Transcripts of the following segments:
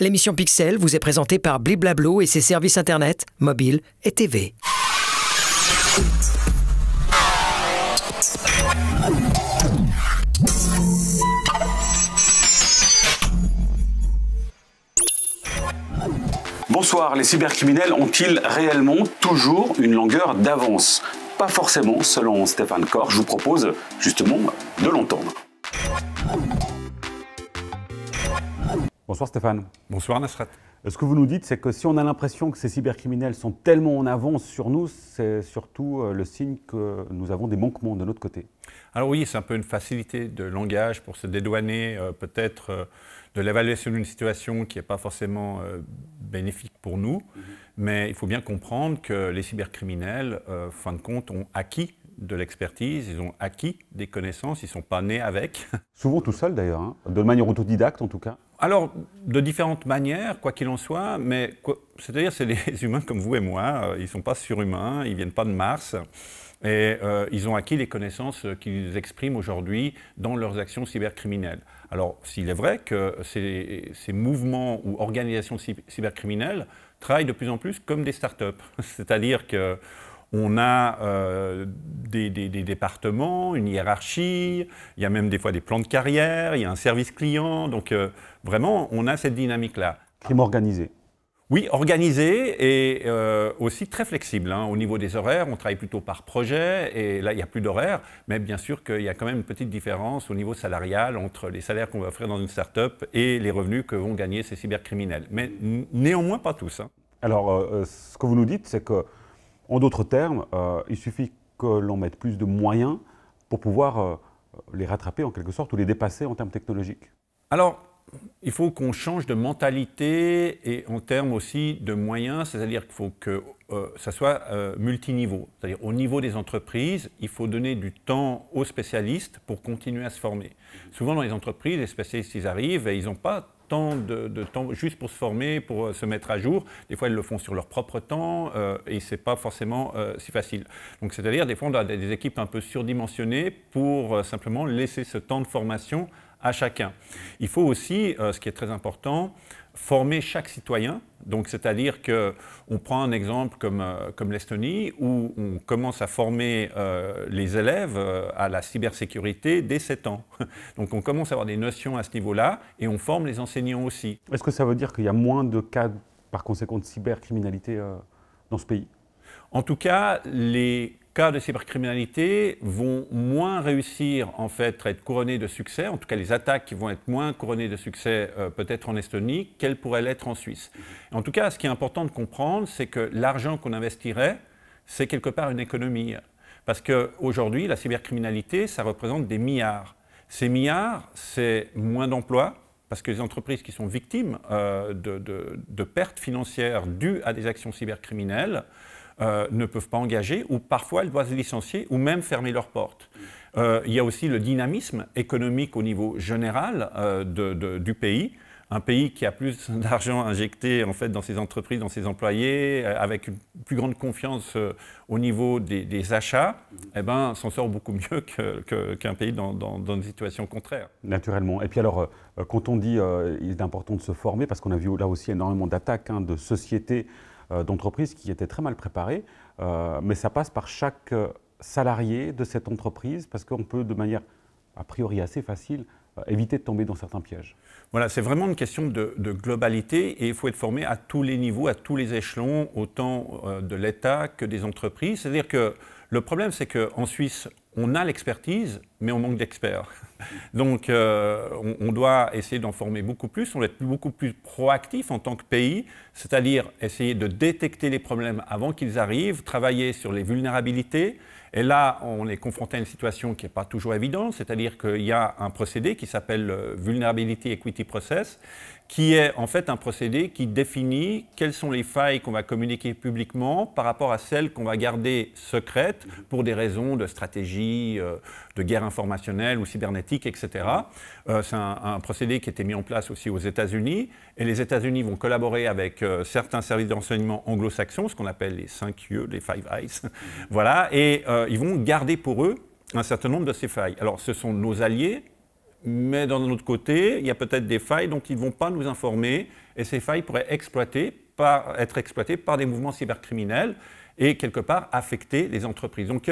L'émission Pixel vous est présentée par Bliblablo et ses services internet, mobiles et TV. Bonsoir, les cybercriminels ont-ils réellement toujours une longueur d'avance? Pas forcément, selon Stéphane Corr. Je vous propose justement de l'entendre. Bonsoir Stéphane. Bonsoir Nasrat. Ce que vous nous dites, c'est que si on a l'impression que ces cybercriminels sont tellement en avance sur nous, c'est surtout le signe que nous avons des manquements de notre côté. Alors oui, c'est un peu une facilité de langage pour se dédouaner peut-être de l'évaluation d'une situation qui n'est pas forcément bénéfique pour nous. Mais il faut bien comprendre que les cybercriminels, fin de compte, ont acquis de l'expertise, ils ont acquis des connaissances, ils ne sont pas nés avec. Souvent tout seuls d'ailleurs, hein, de manière autodidacte en tout cas. Alors, de différentes manières, quoi qu'il en soit, mais c'est-à-dire c'est des humains comme vous et moi, ils ne sont pas surhumains, ils ne viennent pas de Mars, et ils ont acquis les connaissances qu'ils expriment aujourd'hui dans leurs actions cybercriminelles. Alors, s'il est vrai que ces mouvements ou organisations cybercriminelles travaillent de plus en plus comme des startups, c'est-à-dire que on a des départements, une hiérarchie, il y a même des fois des plans de carrière, il y a un service client, donc vraiment on a cette dynamique-là. Crime organisé. Oui, organisé et aussi très flexible. Hein. Au niveau des horaires, on travaille plutôt par projet et là il n'y a plus d'horaire, mais bien sûr qu'il y a quand même une petite différence au niveau salarial entre les salaires qu'on va offrir dans une start-up et les revenus que vont gagner ces cybercriminels. Mais néanmoins pas tous. Hein. Alors ce que vous nous dites, c'est que en d'autres termes, il suffit que l'on mette plus de moyens pour pouvoir les rattraper en quelque sorte ou les dépasser en termes technologiques. Alors, il faut qu'on change de mentalité et en termes aussi de moyens, c'est-à-dire qu'il faut que ça soit multiniveau. C'est-à-dire au niveau des entreprises, il faut donner du temps aux spécialistes pour continuer à se former. Souvent dans les entreprises, les spécialistes, ils arrivent et ils n'ont pas tant de temps juste pour se former, pour se mettre à jour. Des fois, ils le font sur leur propre temps et ce n'est pas forcément si facile. Donc, c'est-à-dire, des fois, on a des équipes un peu surdimensionnées pour simplement laisser ce temps de formation à chacun. Il faut aussi, ce qui est très important, former chaque citoyen. Donc, c'est-à-dire qu'on prend un exemple comme l'Estonie, où on commence à former les élèves à la cybersécurité dès 7 ans. Donc, on commence à avoir des notions à ce niveau-là, et on forme les enseignants aussi. Est-ce que ça veut dire qu'il y a moins de cas, par conséquent, de cybercriminalité dans ce pays? En tout cas, les cas de cybercriminalité vont moins réussir en fait à être couronnés de succès, en tout cas les attaques vont être moins couronnées de succès peut-être en Estonie qu'elles pourraient l'être en Suisse. En tout cas, ce qui est important de comprendre, c'est que l'argent qu'on investirait, c'est quelque part une économie. Parce qu'aujourd'hui, la cybercriminalité, ça représente des milliards. Ces milliards, c'est moins d'emplois, parce que les entreprises qui sont victimes de pertes financières dues à des actions cybercriminelles, ne peuvent pas engager ou parfois elles doivent se licencier ou même fermer leurs portes. Il y a aussi le dynamisme économique au niveau général du pays. Un pays qui a plus d'argent injecté en fait, dans ses entreprises, dans ses employés, avec une plus grande confiance au niveau des achats, eh ben, s'en sort beaucoup mieux qu'un pays dans une situation contraire. Naturellement. Et puis alors, quand on dit il est important de se former, parce qu'on a vu là aussi énormément d'attaques de sociétés, d'entreprises qui étaient très mal préparées, mais ça passe par chaque salarié de cette entreprise, parce qu'on peut de manière a priori assez facile éviter de tomber dans certains pièges. Voilà, c'est vraiment une question de globalité et il faut être formé à tous les niveaux, à tous les échelons, autant de l'État que des entreprises. C'est-à-dire que le problème, c'est qu'en Suisse, on a l'expertise, mais on manque d'experts. Donc, on doit essayer d'en former beaucoup plus, on doit être beaucoup plus proactif en tant que pays, c'est-à-dire essayer de détecter les problèmes avant qu'ils arrivent, travailler sur les vulnérabilités. Et là, on est confronté à une situation qui n'est pas toujours évidente, c'est-à-dire qu'il y a un procédé qui s'appelle le Vulnerability Equity Process, qui est en fait un procédé qui définit quelles sont les failles qu'on va communiquer publiquement par rapport à celles qu'on va garder secrètes pour des raisons de stratégie, de guerre informationnelle ou cybernétique, etc. C'est un procédé qui a été mis en place aussi aux États-Unis et les États-Unis vont collaborer avec certains services d'enseignement anglo-saxons, ce qu'on appelle les 5 yeux, les Five Eyes. Voilà, et ils vont garder pour eux un certain nombre de ces failles. Alors ce sont nos alliés, mais d'un autre côté, il y a peut-être des failles dont ils ne vont pas nous informer, et ces failles pourraient être exploitées par des mouvements cybercriminels et quelque part affecter les entreprises. Donc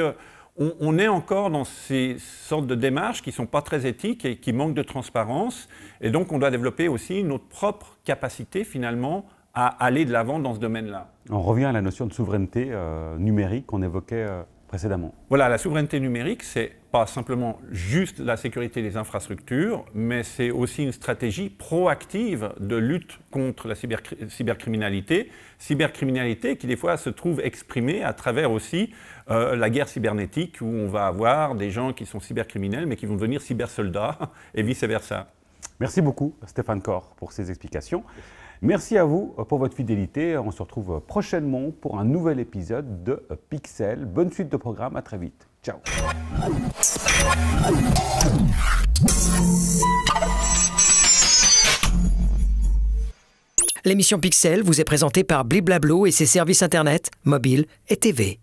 on est encore dans ces sortes de démarches qui ne sont pas très éthiques et qui manquent de transparence, et donc on doit développer aussi notre propre capacité finalement à aller de l'avant dans ce domaine-là. On revient à la notion de souveraineté numérique qu'on évoquait précédemment. Voilà, la souveraineté numérique, c'est pas simplement juste la sécurité des infrastructures, mais c'est aussi une stratégie proactive de lutte contre la cybercriminalité. Cybercriminalité qui des fois se trouve exprimée à travers aussi la guerre cybernétique, où on va avoir des gens qui sont cybercriminels mais qui vont devenir cybersoldats et vice-versa. Merci beaucoup Stéphane Corr pour ces explications. Merci à vous pour votre fidélité. On se retrouve prochainement pour un nouvel épisode de Pixel. Bonne suite de programme, à très vite. Ciao. L'émission Pixel vous est présentée par Bliblablo et ses services Internet, mobile et TV.